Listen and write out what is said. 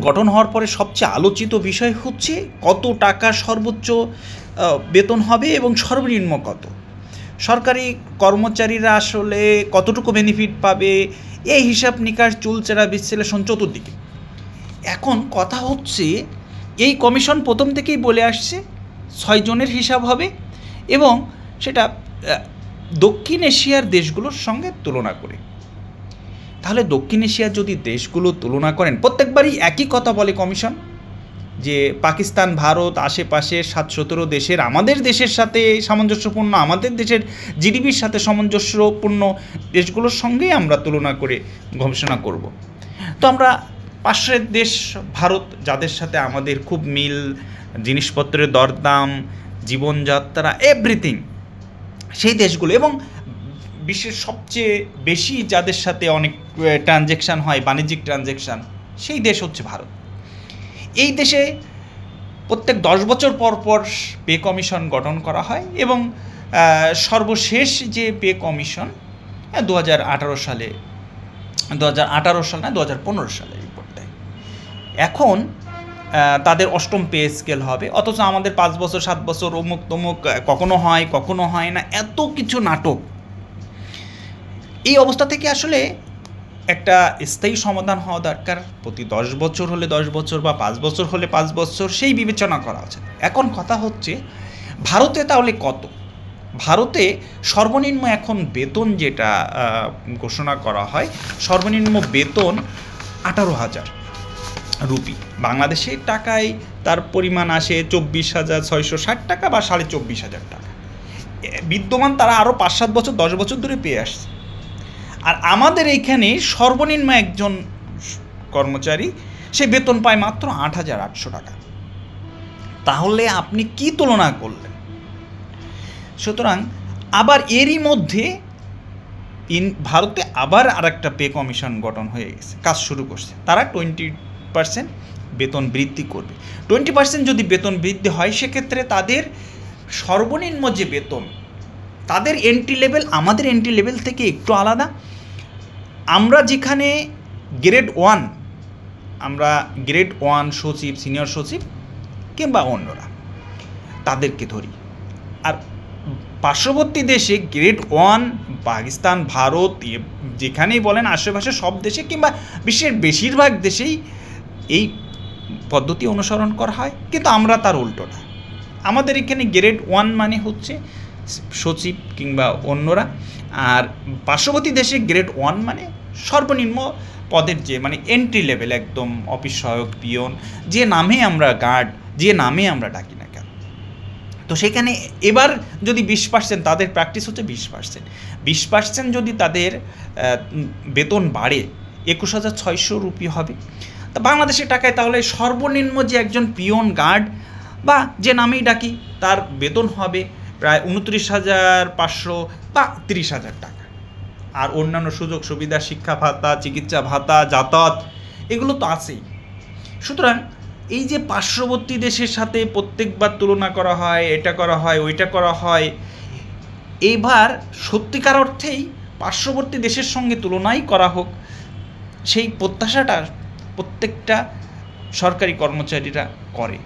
গঠন হওয়ার পরে সবচেয়ে আলোচিত বিষয় হচ্ছে কত টাকা সর্বোচ্চ বেতন হবে এবং সর্বনিম্ন কত, সরকারি কর্মচারীরা আসলে কতটুকু বেনিফিট পাবে, এই হিসাব নিকাশ চুলচেরা বিশ্লেষণ চতুর্দিকে। এখন কথা হচ্ছে এই কমিশন প্রথম থেকেই বলে আসছে 6 জনের হিসাব হবে এবং সেটা দক্ষিণ এশিয়ার দেশগুলোর সঙ্গে তুলনা করে। তাহলে দক্ষিণ এশিয়ার যদি দেশগুলো তুলনা করেন, প্রত্যেকবারই একই কথা বলে কমিশন যে পাকিস্তান, ভারত, আশেপাশে 7-17 দেশের আমাদের দেশের সাথে সামঞ্জস্যপূর্ণ, আমাদের দেশের জিডিপির সাথে সামঞ্জস্যপূর্ণ দেশগুলোর সঙ্গেই আমরা তুলনা করে গবেষণা করব। তো আমরা পাশের দেশ ভারত, যাদের সাথে আমাদের খুব মিল, জিনিসপত্রের দরদাম, জীবনযাত্রা, এভরিথিং, সেই দেশগুলো এবং বিশ্বের সবচেয়ে বেশি যাদের সাথে অনেক ট্রানজ্যাকশান হয়, বাণিজ্যিক ট্রানজ্যাকশান, সেই দেশ হচ্ছে ভারত। এই দেশে প্রত্যেক 10 বছর পর পর পে কমিশন গঠন করা হয় এবং সর্বশেষ যে পে কমিশন 2018 সালে, 2015 সালে রিপোর্ট দেয়। এখন তাদের 8ম পে স্কেল হবে, অথচ আমাদের 5 বছর 7 বছর অমুক তমুক, কখনো হয় কখনো হয় না, এত কিছু নাটক। এই অবস্থা থেকে আসলে একটা স্থায়ী সমাধান হওয়া দরকার। প্রতি 10 বছর হলে 10 বছর বা 5 বছর হলে 5 বছর সেই বিবেচনা করা আছে। এখন কথা হচ্ছে ভারতে তাহলে কত? ভারতে সর্বনিম্ন এখন বেতন যেটা ঘোষণা করা হয়, সর্বনিম্ন বেতন 18,000 রুপি। বাংলাদেশের টাকায় তার পরিমাণ আসে 24,660 টাকা বা 24,500 টাকা। বিদ্যমান তারা আরও 5-7 বছর 10 বছর ধরে পেয়ে আসছে। আর আমাদের এইখানে সর্বনিম্ন একজন কর্মচারী সে বেতন পায় মাত্র 8,800 টাকা। তাহলে আপনি কি তুলনা করলেন? সুতরাং আবার এরই মধ্যে ভারতে আবার আরেকটা পে কমিশন গঠন হয়ে গেছে, কাজ শুরু করছে। তারা 20% বেতন বৃদ্ধি করবে। 20% যদি বেতন বৃদ্ধি হয়, সেক্ষেত্রে তাদের সর্বনিম্ন যে বেতন, তাদের এন্ট্রি লেভেল আমাদের এন্ট্রি লেভেল থেকে একটু আলাদা। আমরা যেখানে গ্রেড 1, আমরা গ্রেড 1 সচিব, সিনিয়র সচিব কিংবা অন্যরা, তাদেরকে ধরি। আর পার্শ্ববর্তী দেশে গ্রেড 1 পাকিস্তান, ভারত, যেখানেই বলেন আশেপাশে সব দেশে কিংবা বিশ্বের বেশিরভাগ দেশেই এই পদ্ধতি অনুসরণ করা হয়, কিন্তু আমরা তার উল্টোটা। আমাদের এখানে গ্রেড 1 মানে হচ্ছে সচিব কিংবা অন্যরা, আর পার্শ্ববর্তী দেশে গ্রেড 1 মানে সর্বনিম্ন পদের যে মানে এন্ট্রি লেভেল, একদম অফিস সহায়ক, পিয়ন, যে নামে আমরা গার্ড, যে নামে আমরা ডাকি না কেন। তো সেখানে এবার যদি 20%, তাদের প্র্যাকটিস হচ্ছে 20% যদি তাদের বেতন বাড়ে 21,600 রুপি হবে। তা বাংলাদেশের টাকায় তাহলে সর্বনিম্ন যে একজন পিয়ন, গার্ড বা যে নামেই ডাকি, তার বেতন হবে প্রায় 29,500 বা 30,000 টাকা। আর অন্যান্য সুযোগ সুবিধা, শিক্ষা ভাতা, চিকিৎসা ভাতা, যাতায়াত, এগুলো তো আছেই। সুতরাং এই যে পার্শ্ববর্তী দেশের সাথে প্রত্যেকবার তুলনা করা হয়, এটা করা হয়, ওইটা করা হয়, এইবার সত্যিকার অর্থেই পার্শ্ববর্তী দেশের সঙ্গে তুলনাই করা হোক, সেই প্রত্যাশাটা প্রত্যেকটা সরকারি কর্মচারীরা করে।